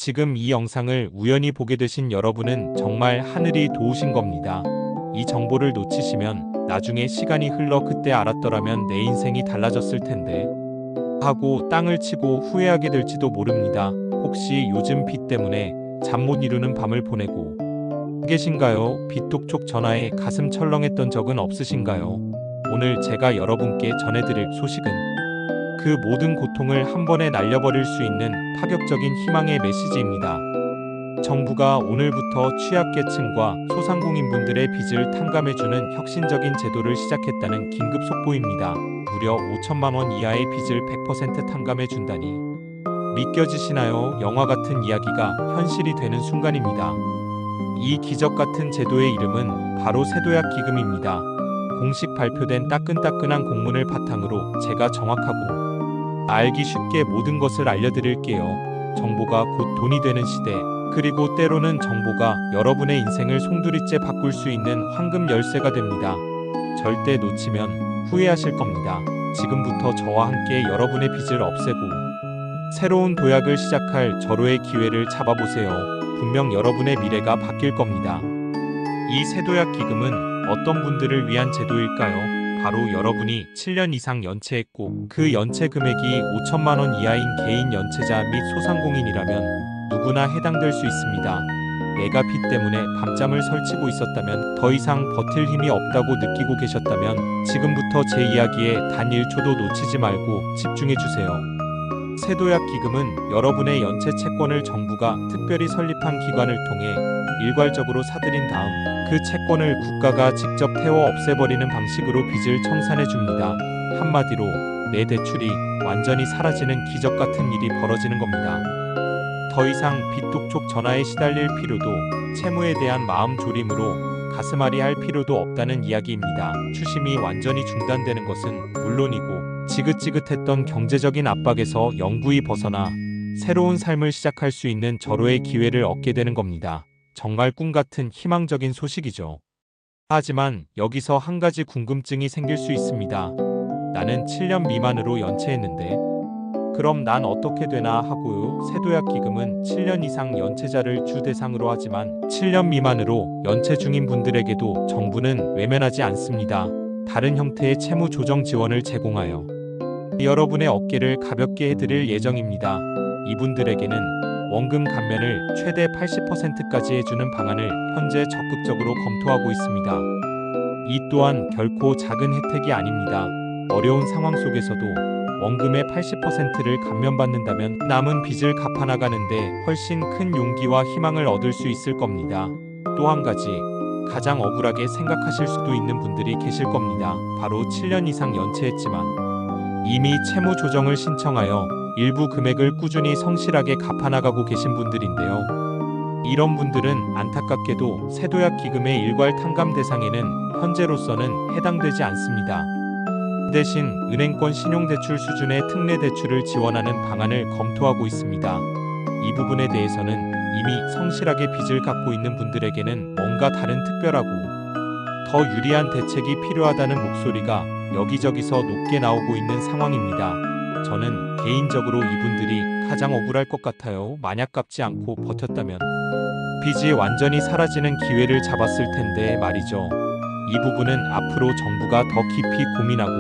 지금 이 영상을 우연히 보게 되신 여러분은 정말 하늘이 도우신 겁니다. 이 정보를 놓치시면 나중에 시간이 흘러 그때 알았더라면 내 인생이 달라졌을 텐데 하고 땅을 치고 후회하게 될지도 모릅니다. 혹시 요즘 빚 때문에 잠 못 이루는 밤을 보내고 계신가요? 빚독촉 전화에 가슴 철렁했던 적은 없으신가요? 오늘 제가 여러분께 전해드릴 소식은 그 모든 고통을 한 번에 날려버릴 수 있는 파격적인 희망의 메시지입니다. 정부가 오늘부터 취약계층과 소상공인분들의 빚을 탕감해주는 혁신적인 제도를 시작했다는 긴급 속보입니다. 무려 5천만 원 이하의 빚을 100% 탕감해준다니 믿겨지시나요? 영화 같은 이야기가 현실이 되는 순간입니다. 이 기적 같은 제도의 이름은 바로 세도약 기금입니다. 공식 발표된 따끈따끈한 공문을 바탕으로 제가 정확하고 알기 쉽게 모든 것을 알려드릴게요. 정보가 곧 돈이 되는 시대, 그리고 때로는 정보가 여러분의 인생을 송두리째 바꿀 수 있는 황금 열쇠가 됩니다. 절대 놓치면 후회하실 겁니다. 지금부터 저와 함께 여러분의 빚을 없애고 새로운 도약을 시작할 절호의 기회를 잡아보세요. 분명 여러분의 미래가 바뀔 겁니다. 이 세도약 기금은 어떤 분들을 위한 제도일까요? 바로 여러분이 7년 이상 연체했고 그 연체 금액이 5천만 원 이하인 개인 연체자 및 소상공인이라면 누구나 해당될 수 있습니다. 내가 빚 때문에 밤잠을 설치고 있었다면, 더 이상 버틸 힘이 없다고 느끼고 계셨다면 지금부터 제 이야기에 단 1초도 놓치지 말고 집중해주세요. 세도약 기금은 여러분의 연체 채권을 정부가 특별히 설립한 기관을 통해 일괄적으로 사들인 다음 그 채권을 국가가 직접 태워 없애버리는 방식으로 빚을 청산해 줍니다. 한마디로 내 대출이 완전히 사라지는 기적 같은 일이 벌어지는 겁니다. 더 이상 빚독촉 전화에 시달릴 필요도, 채무에 대한 마음 졸임으로 가슴앓이 할 필요도 없다는 이야기입니다. 추심이 완전히 중단되는 것은 물론이고 지긋지긋했던 경제적인 압박에서 영구히 벗어나 새로운 삶을 시작할 수 있는 절호의 기회를 얻게 되는 겁니다. 정말 꿈같은 희망적인 소식이죠. 하지만 여기서 한 가지 궁금증이 생길 수 있습니다. 나는 7년 미만으로 연체했는데 그럼 난 어떻게 되나 하고요. 세도약 기금은 7년 이상 연체자를 주 대상으로 하지만 7년 미만으로 연체 중인 분들에게도 정부는 외면하지 않습니다. 다른 형태의 채무 조정 지원을 제공하여 여러분의 어깨를 가볍게 해드릴 예정입니다. 이분들에게는 원금 감면을 최대 80%까지 해주는 방안을 현재 적극적으로 검토하고 있습니다. 이 또한 결코 작은 혜택이 아닙니다. 어려운 상황 속에서도 원금의 80%를 감면받는다면 남은 빚을 갚아나가는데 훨씬 큰 용기와 희망을 얻을 수 있을 겁니다. 또 한 가지, 가장 억울하게 생각하실 수도 있는 분들이 계실 겁니다. 바로 7년 이상 연체했지만 이미 채무 조정을 신청하여 일부 금액을 꾸준히 성실하게 갚아나가고 계신 분들인데요. 이런 분들은 안타깝게도 세도약 기금의 일괄 탕감 대상에는 현재로서는 해당되지 않습니다. 대신 은행권 신용대출 수준의 특례 대출을 지원하는 방안을 검토하고 있습니다. 이 부분에 대해서는 이미 성실하게 빚을 갚고 있는 분들에게는 뭔가 다른 특별하고 더 유리한 대책이 필요하다는 목소리가 여기저기서 높게 나오고 있는 상황입니다. 저는 개인적으로 이분들이 가장 억울할 것 같아요. 만약 갚지 않고 버텼다면 빚이 완전히 사라지는 기회를 잡았을 텐데 말이죠. 이 부분은 앞으로 정부가 더 깊이 고민하고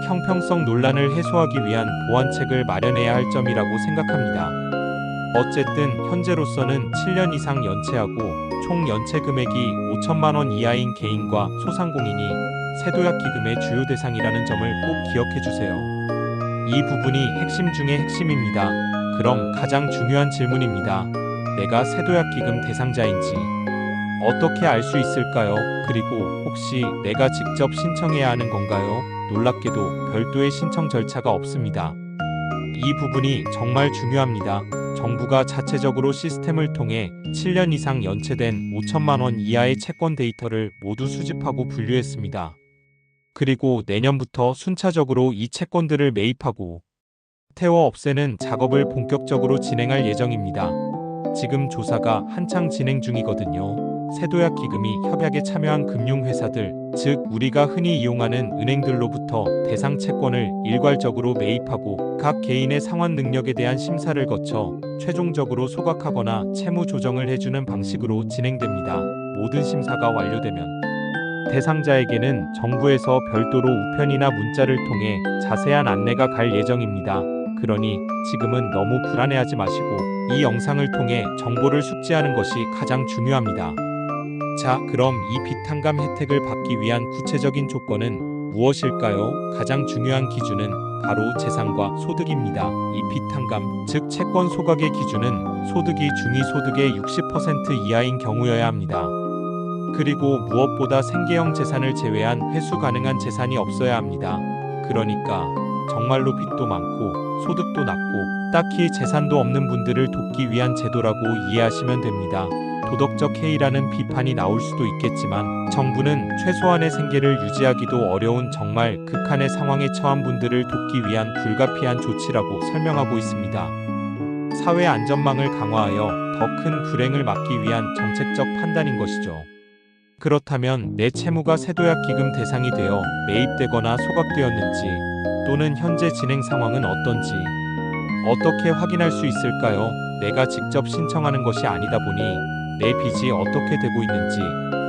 형평성 논란을 해소하기 위한 보완책을 마련해야 할 점이라고 생각합니다. 어쨌든 현재로서는 7년 이상 연체하고 총 연체 금액이 5천만 원 이하인 개인과 소상공인이 세도약 기금의 주요 대상이라는 점을 꼭 기억해 주세요. 이 부분이 핵심 중의 핵심입니다. 그럼 가장 중요한 질문입니다. 내가 세도약 기금 대상자인지 어떻게 알 수 있을까요? 그리고 혹시 내가 직접 신청해야 하는 건가요? 놀랍게도 별도의 신청 절차가 없습니다. 이 부분이 정말 중요합니다. 정부가 자체적으로 시스템을 통해 7년 이상 연체된 5천만 원 이하의 채권 데이터를 모두 수집하고 분류했습니다. 그리고 내년부터 순차적으로 이 채권들을 매입하고 태워 없애는 작업을 본격적으로 진행할 예정입니다. 지금 조사가 한창 진행 중이거든요. 세도약 기금이 협약에 참여한 금융회사들, 즉 우리가 흔히 이용하는 은행들로부터 대상 채권을 일괄적으로 매입하고 각 개인의 상환 능력에 대한 심사를 거쳐 최종적으로 소각하거나 채무 조정을 해주는 방식으로 진행됩니다. 모든 심사가 완료되면 대상자에게는 정부에서 별도로 우편이나 문자를 통해 자세한 안내가 갈 예정입니다. 그러니 지금은 너무 불안해하지 마시고 이 영상을 통해 정보를 숙지하는 것이 가장 중요합니다. 자, 그럼 이 빚 탕감 혜택을 받기 위한 구체적인 조건은 무엇일까요? 가장 중요한 기준은 바로 재산과 소득입니다. 이 빚 탕감, 즉 채권 소각의 기준은 소득이 중위소득의 60% 이하인 경우여야 합니다. 그리고 무엇보다 생계형 재산을 제외한 회수 가능한 재산이 없어야 합니다. 그러니까 정말로 빚도 많고 소득도 낮고 딱히 재산도 없는 분들을 돕기 위한 제도라고 이해하시면 됩니다. 도덕적 해이라는 비판이 나올 수도 있겠지만 정부는 최소한의 생계를 유지하기도 어려운 정말 극한의 상황에 처한 분들을 돕기 위한 불가피한 조치라고 설명하고 있습니다. 사회 안전망을 강화하여 더 큰 불행을 막기 위한 정책적 판단인 것이죠. 그렇다면 내 채무가 세도약 기금 대상이 되어 매입되거나 소각되었는지 또는 현재 진행 상황은 어떤지 어떻게 확인할 수 있을까요? 내가 직접 신청하는 것이 아니다 보니 내 빚이 어떻게 되고 있는지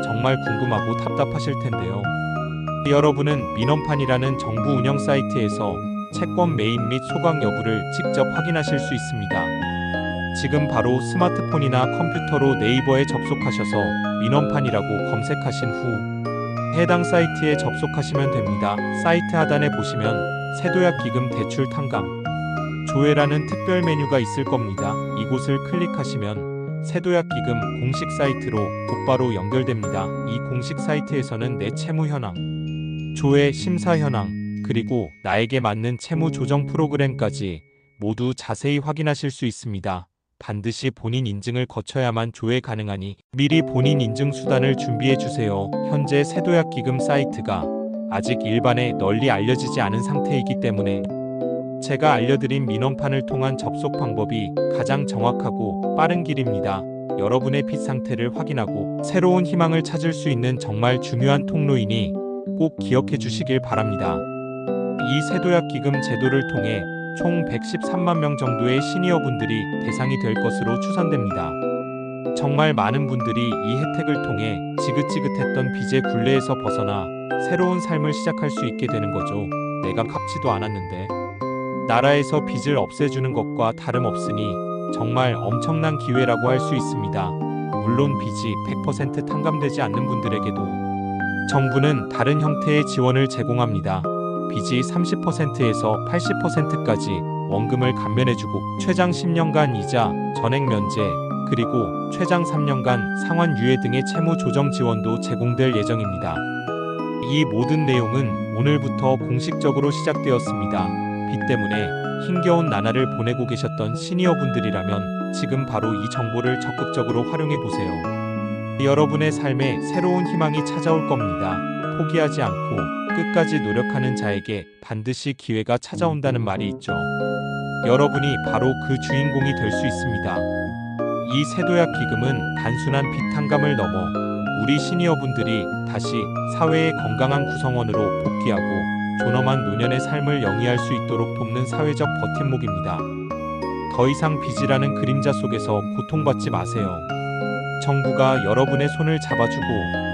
정말 궁금하고 답답하실 텐데요. 여러분은 민원판이라는 정부 운영 사이트에서 채권 매입 및 소각 여부를 직접 확인하실 수 있습니다. 지금 바로 스마트폰이나 컴퓨터로 네이버에 접속하셔서 민원판이라고 검색하신 후 해당 사이트에 접속하시면 됩니다. 사이트 하단에 보시면 세도약 기금 대출 탕감 조회라는 특별 메뉴가 있을 겁니다. 이곳을 클릭하시면 세도약 기금 공식 사이트로 곧바로 연결됩니다. 이 공식 사이트에서는 내 채무 현황, 조회 심사 현황, 그리고 나에게 맞는 채무 조정 프로그램까지 모두 자세히 확인하실 수 있습니다. 반드시 본인 인증을 거쳐야만 조회 가능하니 미리 본인 인증 수단을 준비해 주세요. 현재 세도약 기금 사이트가 아직 일반에 널리 알려지지 않은 상태이기 때문에 제가 알려드린 민원판을 통한 접속 방법이 가장 정확하고 빠른 길입니다. 여러분의 빚 상태를 확인하고 새로운 희망을 찾을 수 있는 정말 중요한 통로이니 꼭 기억해 주시길 바랍니다. 이 세도약 기금 제도를 통해 총 113만 명 정도의 시니어분들이 대상이 될 것으로 추산됩니다. 정말 많은 분들이 이 혜택을 통해 지긋지긋했던 빚의 굴레에서 벗어나 새로운 삶을 시작할 수 있게 되는 거죠. 내가 갚지도 않았는데. 나라에서 빚을 없애주는 것과 다름없으니 정말 엄청난 기회라고 할 수 있습니다. 물론 빚이 100% 탕감되지 않는 분들에게도 정부는 다른 형태의 지원을 제공합니다. 빚이 30%에서 80%까지 원금을 감면해주고 최장 10년간 이자, 전액 면제, 그리고 최장 3년간 상환 유예 등의 채무 조정 지원도 제공될 예정입니다. 이 모든 내용은 오늘부터 공식적으로 시작되었습니다. 빚 때문에 힘겨운 나날을 보내고 계셨던 시니어분들이라면 지금 바로 이 정보를 적극적으로 활용해 보세요. 여러분의 삶에 새로운 희망이 찾아올 겁니다. 포기하지 않고 끝까지 노력하는 자에게 반드시 기회가 찾아온다는 말이 있죠. 여러분이 바로 그 주인공이 될 수 있습니다. 이 세도약 기금은 단순한 빚 탕감을 넘어 우리 시니어분들이 다시 사회의 건강한 구성원으로 복귀하고 존엄한 노년의 삶을 영위할 수 있도록 돕는 사회적 버팀목입니다. 더 이상 빚이라는 그림자 속에서 고통받지 마세요. 정부가 여러분의 손을 잡아주고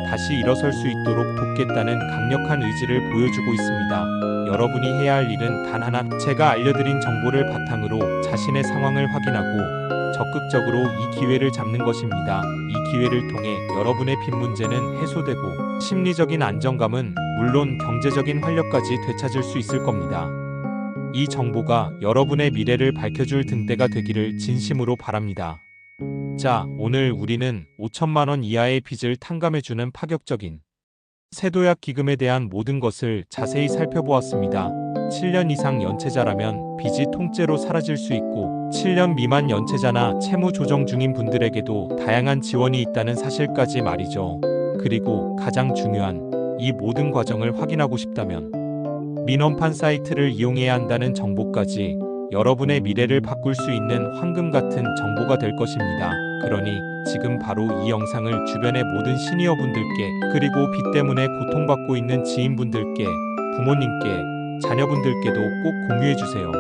다시 일어설 수 있도록 돕겠다는 강력한 의지를 보여주고 있습니다. 여러분이 해야 할 일은 단 하나, 제가 알려드린 정보를 바탕으로 자신의 상황을 확인하고 적극적으로 이 기회를 잡는 것입니다. 이 기회를 통해 여러분의 빚 문제는 해소되고 심리적인 안정감은 물론 경제적인 활력까지 되찾을 수 있을 겁니다. 이 정보가 여러분의 미래를 밝혀줄 등대가 되기를 진심으로 바랍니다. 자, 오늘 우리는 5천만 원 이하의 빚을 탕감해주는 파격적인 세도약 기금에 대한 모든 것을 자세히 살펴보았습니다. 7년 이상 연체자라면 빚이 통째로 사라질 수 있고 7년 미만 연체자나 채무 조정 중인 분들에게도 다양한 지원이 있다는 사실까지 말이죠. 그리고 가장 중요한 이 모든 과정을 확인하고 싶다면 민원판 사이트를 이용해야 한다는 정보까지 여러분의 미래를 바꿀 수 있는 황금 같은 정보가 될 것입니다. 그러니 지금 바로 이 영상을 주변의 모든 시니어분들께, 그리고 빚 때문에 고통받고 있는 지인분들께, 부모님께, 자녀분들께도 꼭 공유해주세요.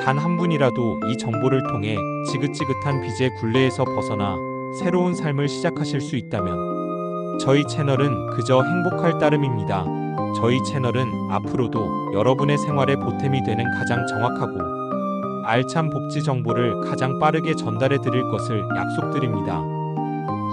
단 한 분이라도 이 정보를 통해 지긋지긋한 빚의 굴레에서 벗어나 새로운 삶을 시작하실 수 있다면 저희 채널은 그저 행복할 따름입니다. 저희 채널은 앞으로도 여러분의 생활에 보탬이 되는 가장 정확하고 알찬 복지 정보를 가장 빠르게 전달해 드릴 것을 약속드립니다.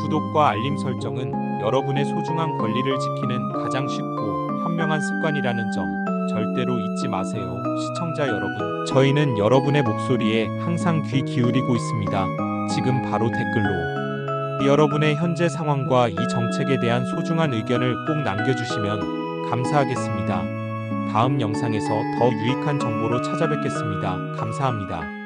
구독과 알림 설정은 여러분의 소중한 권리를 지키는 가장 쉽고 현명한 습관이라는 점 절대로 잊지 마세요. 시청자 여러분, 저희는 여러분의 목소리에 항상 귀 기울이고 있습니다. 지금 바로 댓글로 여러분의 현재 상황과 이 정책에 대한 소중한 의견을 꼭 남겨주시면 감사하겠습니다. 다음 영상에서 더 유익한 정보로 찾아뵙겠습니다. 감사합니다.